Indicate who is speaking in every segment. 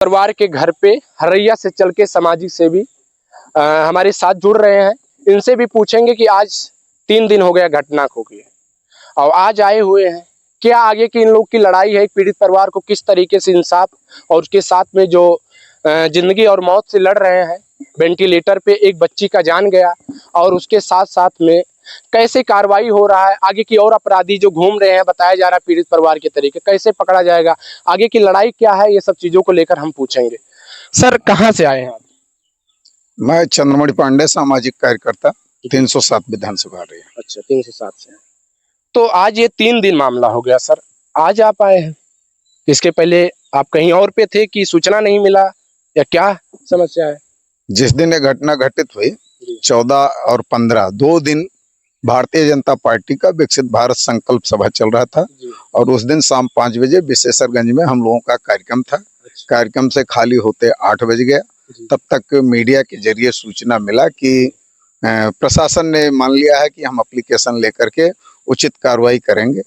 Speaker 1: परिवार के घर पे हरैया से चल के सामाजिक सेवी हमारे साथ जुड़ रहे हैं। इनसे भी पूछेंगे कि आज 3 दिन हो गया घटना को हुए और आज आए हुए हैं, क्या आगे की इन लोग की लड़ाई है, पीड़ित परिवार को किस तरीके से इंसाफ और उसके साथ में जो जिंदगी और मौत से लड़ रहे हैं। वेंटिलेटर पे एक बच्ची का जान गया और उसके साथ साथ में कैसे कार्रवाई हो रहा है, आगे की और अपराधी जो घूम रहे हैं, बताया जा रहा है पीड़ित परिवार के तरीके कैसे पकड़ा जाएगा, आगे की लड़ाई क्या है, ये सब चीजों को लेकर हम पूछेंगे। सर कहाँ से आए हैं आप?
Speaker 2: मैं चंद्रमणि पांडे, सामाजिक कार्यकर्ता, 307 विधानसभा रही।
Speaker 1: अच्छा, 307 से। तो आज ये 3 दिन मामला हो गया सर, आज आप आए हैं। इसके पहले आप कहीं और पे थे कि सूचना नहीं मिला या क्या समस्या है?
Speaker 2: जिस दिन ये घटना घटित हुई 14 और 15 2 दिन भारतीय जनता पार्टी का विकसित भारत संकल्प सभा चल रहा था और उस दिन शाम 5 बजे विशेषरगंज में हम लोगों का कार्यक्रम था। कार्यक्रम से खाली होते 8 बज गया। तब तक मीडिया के जरिए सूचना मिला कि प्रशासन ने मान लिया है कि हम एप्लीकेशन लेकर के उचित कार्रवाई करेंगे।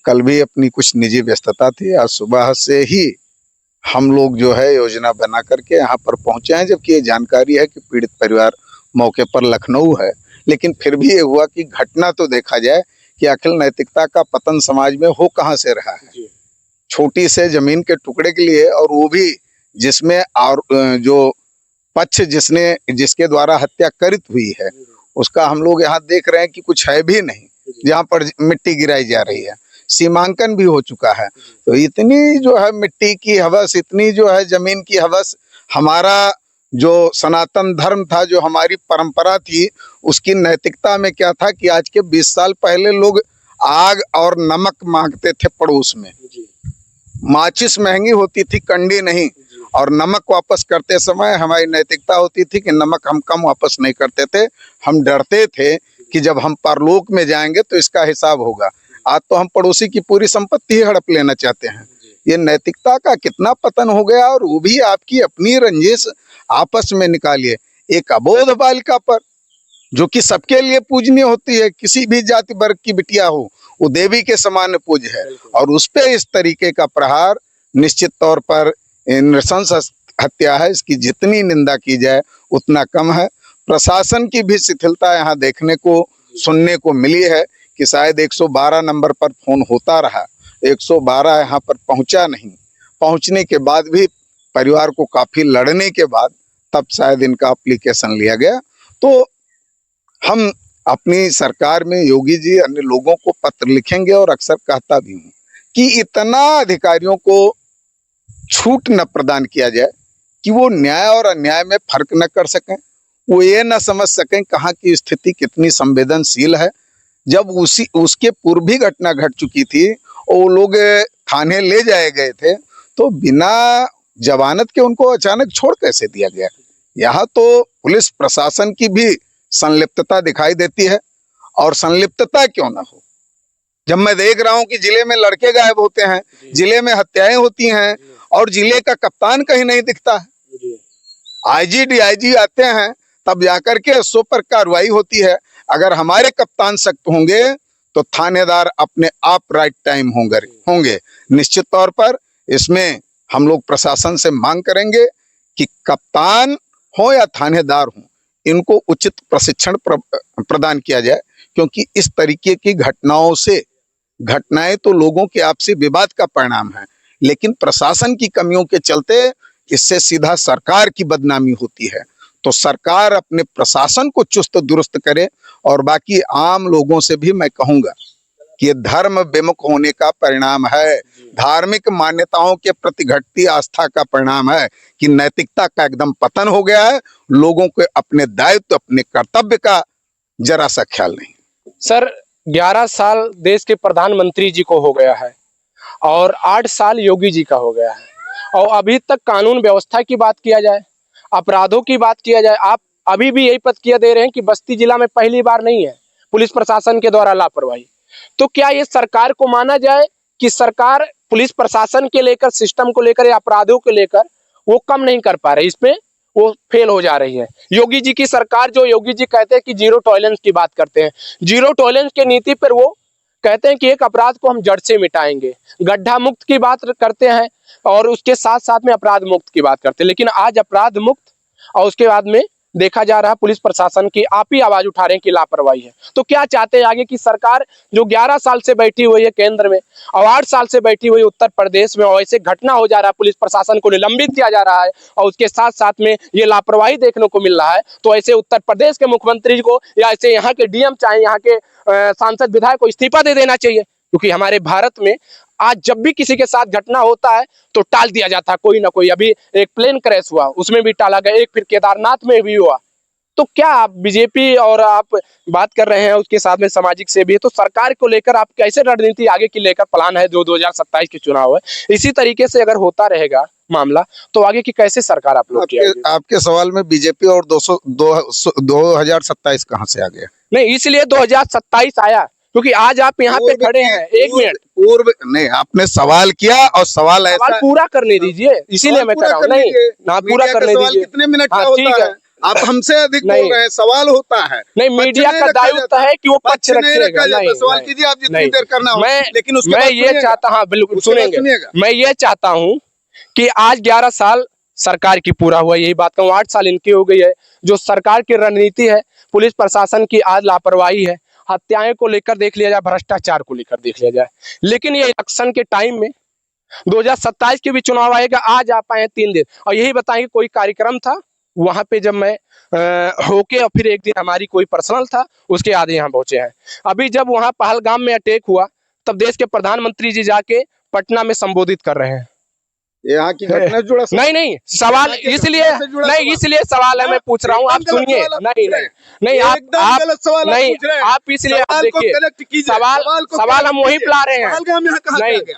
Speaker 2: कल भी अपनी कुछ निजी व्यस्तता थी, आज सुबह से ही हम लोग जो है योजना बना करके यहाँ पर पहुंचे हैं, जबकि ये जानकारी है कि पीड़ित परिवार मौके पर लखनऊ है। लेकिन फिर भी ये हुआ कि घटना तो देखा जाए कि आखिर नैतिकता का पतन समाज में हो कहाँ से रहा है। छोटी से जमीन के टुकड़े के लिए, और वो भी जिसमें और जो पक्ष जिसके द्वारा हत्या करित हुई है उसका हम लोग यहाँ देख रहे हैं कि कुछ है भी नहीं, जहाँ पर मिट्टी गिराई जा रही है। सीमांकन भी हो चुका है। तो इतनी जो है मिट्टी की हवस, इतनी जो है जमीन की हवस, हमारा जो सनातन धर्म था, जो हमारी परंपरा थी, उसकी नैतिकता में क्या था कि आज के 20 साल पहले लोग आग और नमक मांगते थे पड़ोस में। माचिस महंगी होती थी, कंडी नहीं। और नमक वापस करते समय हमारी नैतिकता होती थी कि नमक हम कम वापस नहीं करते थे। हम डरते थे कि जब हम परलोक में जाएंगे तो इसका हिसाब होगा। आज तो हम पड़ोसी की पूरी संपत्ति ही हड़प लेना चाहते हैं। ये नैतिकता का कितना पतन हो गया, और वो भी आपकी अपनी रंजिश आपस में निकालिए। एक अबोध बालिका पर जो कि सबके लिए पूजनीय होती है, किसी भी जाति वर्ग की बिटिया हो, वो देवी के समान पूज्य है, और उस पे इस तरीके का प्रहार निश्चित तौर पर नृशंस हत्या है। इसकी जितनी निंदा की जाए उतना कम है। प्रशासन की भी शिथिलता यहाँ देखने को सुनने को मिली है कि शायद 112 नंबर पर फोन होता रहा, 112 यहाँ पर पहुंचा नहीं। पहुंचने के बाद भी परिवार को काफी लड़ने के बाद तब शायद इनका एप्लीकेशन लिया गया। तो हम अपनी सरकार में योगी जी अन्य लोगों को पत्र लिखेंगे, और अक्सर कहता भी हूँ कि इतना अधिकारियों को छूट न प्रदान किया जाए कि वो न्याय और अन्याय में फर्क न कर सकें, वो ये न समझ सकें कहाँ की स्थिति कितनी संवेदनशील है। जब उसके पूर्व भी घटना घट चुकी थी और वो लोग थाने ले जाए गए थे, तो बिना जमानत के उनको अचानक छोड़ कैसे दिया गया। यहाँ तो पुलिस प्रशासन की भी संलिप्तता दिखाई देती है। और संलिप्तता क्यों ना हो, जब मैं देख रहा हूँ कि जिले में लड़के गायब होते हैं, जिले में हत्याएं होती हैं, और जिले का कप्तान कहीं नहीं दिखता है। आईजी डीआईजी आते हैं तब जाकर के एसओ पर कार्रवाई होती है। अगर हमारे कप्तान सख्त होंगे तो थानेदार अपने आप राइट टाइम होंगे। निश्चित तौर पर इसमें हम लोग प्रशासन से मांग करेंगे कि कप्तान हो या थानेदार हो, इनको उचित प्रशिक्षण प्रदान किया जाए, क्योंकि इस तरीके की घटनाएं तो लोगों के आपसी विवाद का परिणाम है, लेकिन प्रशासन की कमियों के चलते इससे सीधा सरकार की बदनामी होती है। तो सरकार अपने प्रशासन को चुस्त दुरुस्त करे। और बाकी आम लोगों से भी मैं कहूंगा कि ये धर्म विमुख होने का परिणाम है, धार्मिक मान्यताओं के प्रति घटती आस्था का परिणाम है कि नैतिकता का एकदम पतन हो गया है। लोगों के अपने दायित्व, अपने कर्तव्य का जरा सा ख्याल नहीं।
Speaker 1: सर 11 साल देश के प्रधानमंत्री जी को हो गया है और 8 साल योगी जी का हो गया है, और अभी तक कानून व्यवस्था की बात किया जाए, अपराधों की बात किया जाए, आप अभी भी यही प्रतिक्रिया दे रहे हैं कि बस्ती जिला में पहली बार नहीं है पुलिस प्रशासन के द्वारा लापरवाही। तो क्या ये सरकार को माना जाए कि सरकार पुलिस प्रशासन के लेकर, सिस्टम को लेकर या अपराधों को लेकर वो कम नहीं कर पा रही, इसमें वो फेल हो जा रही है। योगी जी की सरकार, जो योगी जी कहते हैं कि जीरो टॉलरेंस की बात करते हैं, जीरो टॉलरेंस की नीति पर वो कहते हैं कि एक अपराध को हम जड़ से मिटाएंगे, गड्ढा मुक्त की बात करते हैं और उसके साथ साथ में अपराध मुक्त की बात करते हैं। लेकिन आज अपराध मुक्त और उसके बाद में देखा जा रहा है पुलिस प्रशासन की आप ही आवाज उठा रहे हैं कि लापरवाही है। तो क्या चाहते हैं आगे की सरकार जो 11 साल से बैठी हुई है केंद्र में और 8 साल से बैठी हुई उत्तर प्रदेश में, और ऐसे घटना हो जा रहा है, पुलिस प्रशासन को निलंबित किया जा रहा है और उसके साथ साथ में ये लापरवाही देखने को मिल रहा है। तो ऐसे उत्तर प्रदेश के मुख्यमंत्री को या ऐसे यहाँ के डीएम चाहे यहाँ के सांसद विधायक को इस्तीफा दे देना चाहिए, क्योंकि हमारे भारत में आज जब भी किसी के साथ घटना होता है तो टाल दिया जाता है कोई ना कोई। अभी एक प्लेन क्रैश हुआ उसमें भी टाला गया, एक फिर केदारनाथ में भी हुआ। तो क्या आप बीजेपी और आप बात कर रहे हैं उसके साथ में सामाजिक सेवी है, तो सरकार को लेकर आप कैसे रणनीति आगे की लेकर प्लान है? जो 2027 के चुनाव है, इसी तरीके से अगर होता रहेगा मामला तो आगे की कैसे सरकार आप लोग की?
Speaker 2: आपके सवाल में बीजेपी और 2027 कहाँ से आ गया?
Speaker 1: नहीं, इसलिए 2027 आया क्योंकि आज आप यहाँ पे खड़े हैं। एक मिनट
Speaker 2: पूर्व नहीं, आपने सवाल किया और सवाल ऐसा
Speaker 1: पूरा करने दीजिए, इसीलिए मैं कर रहा हूँ। नहीं ना, पूरा करने दीजिए।
Speaker 2: कितने मिनट का होता है? आप हमसे अधिक बोल रहे हैं, सवाल होता है।
Speaker 1: नहीं, मीडिया का दायित्व है कि वो पक्ष रखेगा। नहीं,
Speaker 2: सवाल कीजिए, आप जितनी देर करना हो। लेकिन
Speaker 1: मैं ये चाहता, हाँ बिल्कुल सुनेंगे, मैं ये चाहता हूँ कि आज 11 साल सरकार की पूरा हुआ, यही बात कहूँ 8 साल इनकी हो गई है। जो सरकार की रणनीति है, पुलिस प्रशासन की आज लापरवाही है, हत्याएं को लेकर देख लिया जाए, भ्रष्टाचार को लेकर देख लिया जाए। लेकिन ये इलेक्शन के टाइम में 2027 के भी चुनाव आएगा, आज आप आए 3 दिन और यही बताएंगे कोई कार्यक्रम था वहां पे जब मैं होके, और फिर एक दिन हमारी कोई पर्सनल था उसके आधे यहाँ पहुंचे हैं। अभी जब वहां पहलगाम में अटैक हुआ तब देश के प्रधानमंत्री जी जाके पटना में संबोधित कर रहे हैं।
Speaker 2: यहाँ की घटना से जुड़ा
Speaker 1: नहीं सवाल इसलिए नहीं, इसलिए सवाल है, मैं पूछ रहा हूँ, आप सुनिए। नहीं आप इसलिए आप देखिए, सवाल हम वही ला रहे हैं।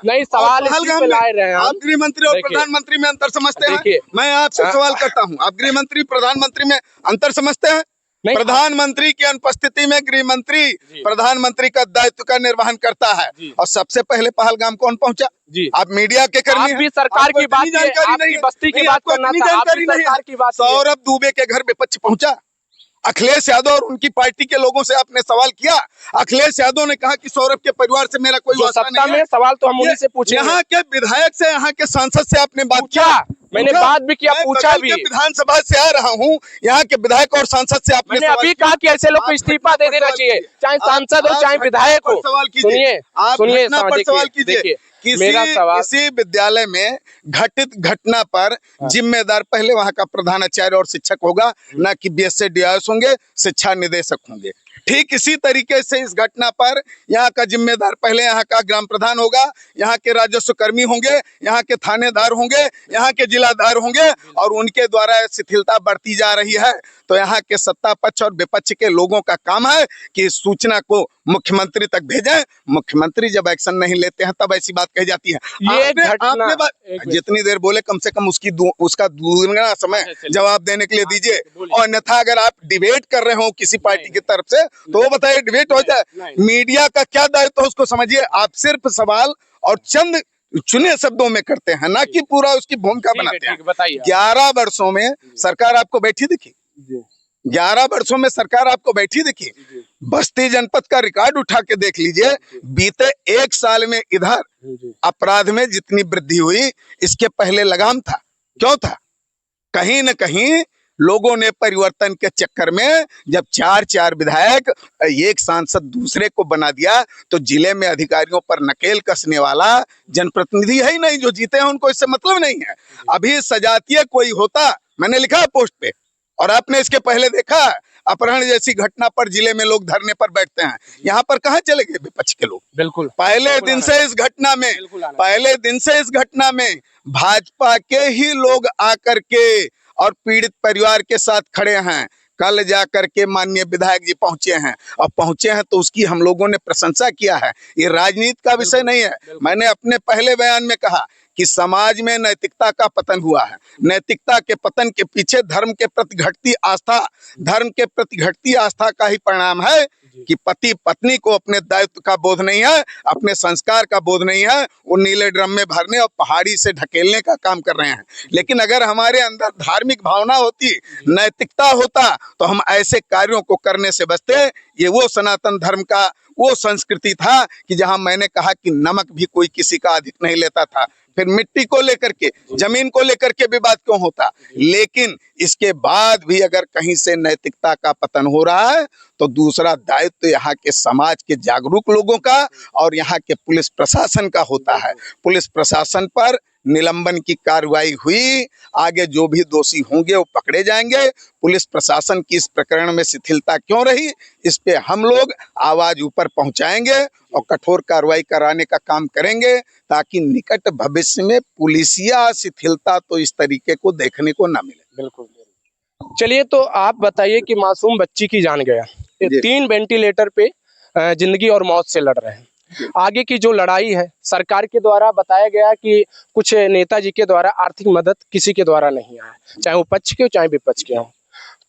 Speaker 1: नहीं सवाल ला रहे हैं।
Speaker 2: आप गृह मंत्री और प्रधानमंत्री में अंतर समझते हैं? मैं आपसे सवाल करता हूँ, आप गृह मंत्री प्रधानमंत्री में अंतर समझते हैं? प्रधानमंत्री की अनुपस्थिति में गृह मंत्री प्रधानमंत्री का दायित्व का निर्वहन करता है और सबसे पहले पहलगाम कौन पहुंचा? आप मीडिया के कर्मी
Speaker 1: हैं। सरकार की बात, जानकारी नहीं, बस्ती की बात करना था, जानकारी नहीं।
Speaker 2: सौरभ दुबे के घर विपक्ष पहुंचा, अखिलेश यादव और उनकी पार्टी के लोगों से आपने सवाल किया। अखिलेश यादव ने कहा कि सौरभ के परिवार से मेरा कोई वास्ता नहीं है।
Speaker 1: सवाल तो हम उन्हीं से पूछे,
Speaker 2: यहाँ के विधायक से, यहाँ के सांसद से आपने बात किया?
Speaker 1: मैंने बात भी किया, पूछा भी।
Speaker 2: विधानसभा से आ रहा हूँ, यहाँ के विधायक और सांसद से आपने
Speaker 1: अभी कहा कि ऐसे लोग को इस्तीफा दे देना चाहिए, चाहे सांसद हो चाहे विधायक हो।
Speaker 2: सवाल कीजिए,
Speaker 1: सुनिए
Speaker 2: सवाल कीजिए। किसी विद्यालय में घटित घटना पर जिम्मेदार पहले वहां का प्रधानाचार्य और शिक्षक होगा, ना कि बीएसए डीआईएस होंगे, शिक्षा निदेशक होंगे। ठीक इसी तरीके से इस घटना पर यहाँ का जिम्मेदार पहले यहाँ का ग्राम प्रधान होगा, यहाँ के राजस्व कर्मी होंगे, यहाँ के थानेदार होंगे, यहाँ के जिलाधार होंगे और उनके द्वारा शिथिलता बढ़ती जा रही है। तो यहाँ के सत्ता पक्ष और विपक्ष के लोगों का काम है कि इस सूचना को मुख्यमंत्री तक भेजें। मुख्यमंत्री जब एक्शन नहीं लेते हैं तब ऐसी बात कही जाती है। आपने जितनी देर बोले कम से कम उसका दुगना समय जवाब देने के लिए दीजिए, और अन्यथा अगर आप डिबेट कर रहे हो किसी पार्टी की तरफ से तो वो बताइए, डिबेट हो जाए। मीडिया का क्या दायित्व है उसको समझिए। आप सिर्फ सवाल और चंद चुने शब्दों में करते हैं, ना कि पूरा उसकी भूमिका बनाते हैं। 11 वर्षों में सरकार आपको बैठी दिखी? 11 वर्षों में सरकार आपको बैठी दिखी? बस्ती जनपद का रिकॉर्ड उठा के देख लीजिए, बीते 1 साल में इधर अपराध में जितनी वृद्धि हुई, इसके पहले लगाम था। क्यों था? कहीं न कहीं लोगों ने परिवर्तन के चक्कर में जब 4 विधायक एक सांसद दूसरे को बना दिया तो जिले में अधिकारियों पर नकेल कसने वाला जनप्रतिनिधि है ही नहीं। जो जीते हैं उनको इससे मतलब नहीं है। अभी सजातीय कोई होता, मैंने लिखा है पोस्ट पे, और आपने इसके पहले देखा अपहरण जैसी घटना पर जिले में लोग धरने पर बैठते हैं। यहाँ पर कहाँ चले गए विपक्ष के लोग?
Speaker 1: बिल्कुल
Speaker 2: पहले दिन से इस घटना में भाजपा के ही लोग आकर के और पीड़ित परिवार के साथ खड़े हैं। कल जाकर के माननीय विधायक जी पहुंचे हैं, और पहुंचे हैं तो उसकी हम लोगों ने प्रशंसा किया है। ये राजनीति का विषय नहीं है। मैंने अपने पहले बयान में कहा कि समाज में नैतिकता का पतन हुआ है। नैतिकता के पतन के पीछे धर्म के प्रति घटती आस्था का ही परिणाम है कि पति पत्नी को अपने दायित्व का बोध नहीं है, अपने संस्कार का बोध नहीं है। वो नीले ड्रम में भरने और पहाड़ी से ढकेलने का काम कर रहे हैं। लेकिन अगर हमारे अंदर धार्मिक भावना होती, नैतिकता होता, तो हम ऐसे कार्यों को करने से बचते। ये वो सनातन धर्म का वो संस्कृति था कि जहां मैंने कहा कि नमक भी कोई किसी का अधिक नहीं लेता था। फिर मिट्टी को लेकर के, जमीन को लेकर के विवाद क्यों होता? लेकिन इसके बाद भी अगर कहीं से नैतिकता का पतन हो रहा है तो दूसरा दायित्व तो यहाँ के समाज के जागरूक लोगों का और यहाँ के पुलिस प्रशासन का होता है। पुलिस प्रशासन पर निलंबन की कार्रवाई हुई, आगे जो भी दोषी होंगे वो पकड़े जाएंगे। पुलिस प्रशासन की इस प्रकरण में शिथिलता क्यों रही, इस पे हम लोग आवाज ऊपर पहुंचाएंगे और कठोर कार्रवाई कराने का काम करेंगे ताकि निकट भविष्य में पुलिसिया शिथिलता तो इस तरीके को देखने को ना मिले।
Speaker 1: बिल्कुल। चलिए, तो आप बताइए कि मासूम बच्ची की जान गया, 3 वेंटिलेटर पे जिंदगी और मौत से लड़ रहे हैं। आगे की जो लड़ाई है, सरकार के द्वारा बताया गया कि कुछ नेताजी के द्वारा आर्थिक मदद किसी के द्वारा नहीं आया, चाहे वो पक्ष के हो चाहे विपक्ष के हो।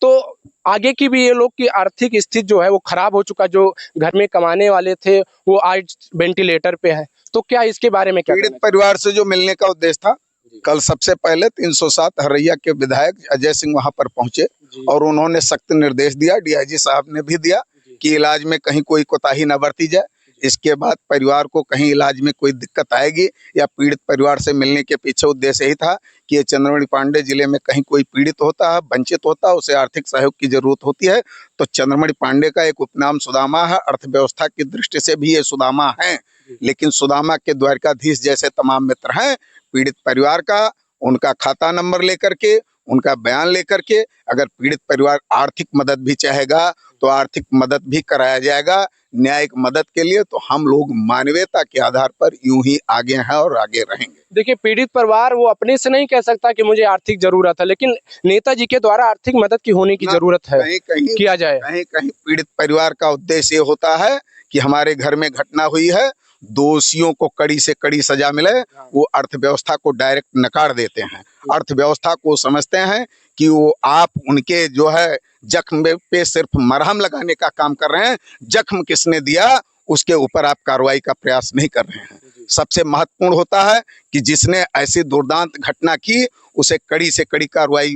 Speaker 1: तो आगे की भी ये लोग की आर्थिक स्थिति जो है वो खराब हो चुका, जो घर में कमाने वाले थे वो आज वेंटिलेटर पे है। तो क्या इसके बारे में क्या
Speaker 2: पीड़ित परिवार से जो मिलने का उद्देश्य था, कल सबसे पहले 307 हरैया के विधायक अजय सिंह वहां पर पहुंचे और उन्होंने सख्त निर्देश दिया, डीआईजी साहब ने भी दिया कि इलाज में कहीं कोई कोताही न बरती जाए। इसके बाद परिवार को कहीं इलाज में कोई दिक्कत आएगी या पीड़ित परिवार से मिलने के पीछे उद्देश्य यही था कि ये चंद्रमणि पांडे जिले में कहीं कोई पीड़ित होता है, वंचित होता है, उसे आर्थिक सहयोग की जरूरत होती है तो चंद्रमणि पांडे का एक उपनाम सुदामा है। अर्थव्यवस्था की दृष्टि से भी ये सुदामा है, लेकिन सुदामा के द्वारकाधीश जैसे तमाम मित्र हैं। पीड़ित परिवार का उनका खाता नंबर लेकर के, उनका बयान लेकर के अगर पीड़ित परिवार आर्थिक मदद भी चाहेगा तो आर्थिक मदद भी कराया जाएगा। न्यायिक मदद के लिए तो हम लोग मानवीयता के आधार पर यूं ही आगे हैं और आगे रहेंगे।
Speaker 1: देखिए, पीड़ित परिवार वो अपने से नहीं कह सकता कि मुझे आर्थिक जरूरत है, लेकिन नेताजी के द्वारा आर्थिक मदद की होने की जरूरत है,
Speaker 2: कहीं
Speaker 1: किया जाए।
Speaker 2: कहीं कहीं पीड़ित परिवार का उद्देश्य ये होता है कि हमारे घर में घटना हुई है, दोषियों को कड़ी से कड़ी सजा मिले। वो अर्थव्यवस्था को डायरेक्ट नकार देते हैं, अर्थव्यवस्था को समझते हैं कि वो आप उनके जो है जख्म पे सिर्फ मरहम लगाने का काम कर रहे हैं, जख्म किसने दिया उसके ऊपर आप कार्रवाई का प्रयास नहीं कर रहे हैं। सबसे महत्वपूर्ण होता है कि जिसने ऐसी दुर्दांत घटना की उसे कड़ी से कड़ी कार्रवाई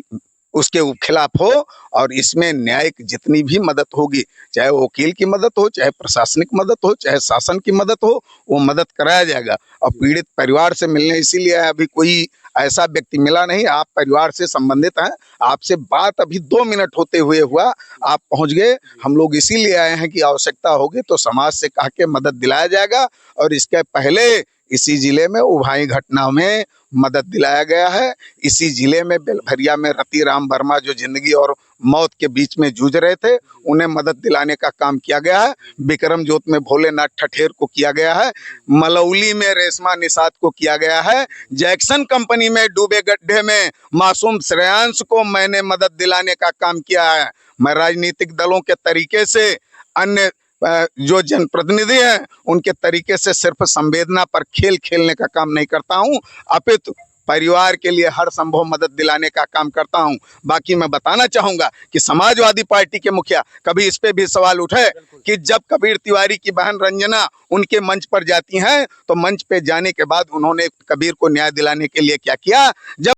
Speaker 2: उसके खिलाफ हो और इसमें न्यायिक जितनी भी मदद होगी, चाहे वो वकील की मदद हो, चाहे प्रशासनिक मदद हो, चाहे शासन की मदद हो, वो मदद कराया जाएगा। और पीड़ित परिवार से मिलने इसीलिए अभी कोई ऐसा व्यक्ति मिला नहीं, आप परिवार से संबंधित हैं, आपसे बात अभी 2 मिनट होते हुए हुआ, आप पहुंच गए। हम लोग इसीलिए आए हैं कि आवश्यकता होगी तो समाज से कह के मदद दिलाया जाएगा। और इसके पहले इसी जिले में उभाई घटना में मदद दिलाया गया है। इसी जिले में बेलभरिया में रतिराम वर्मा जो जिंदगी और मौत के बीच में जूझ रहे थे, उन्हें मदद दिलाने का काम किया गया है। विक्रम जोत में भोलेनाथ ठठेर को किया गया है, मलौली में रेशमा निषाद को किया गया है, जैक्सन कंपनी में डूबे गड्ढे में मासूम श्रेयांश को मैंने मदद दिलाने का काम किया है। मैं राजनीतिक दलों के तरीके से, अन्य जो जनप्रतिनिधि हैं उनके तरीके से सिर्फ संवेदना पर खेल खेलने का काम नहीं करता हूं, अपितु परिवार के लिए हर संभव मदद दिलाने का काम करता हूं। बाकी मैं बताना चाहूंगा कि समाजवादी पार्टी के मुखिया कभी इस पे भी सवाल उठे कि जब कबीर तिवारी की बहन रंजना उनके मंच पर जाती हैं तो मंच पे जाने के बाद उन्होंने कबीर को न्याय दिलाने के लिए क्या किया। जब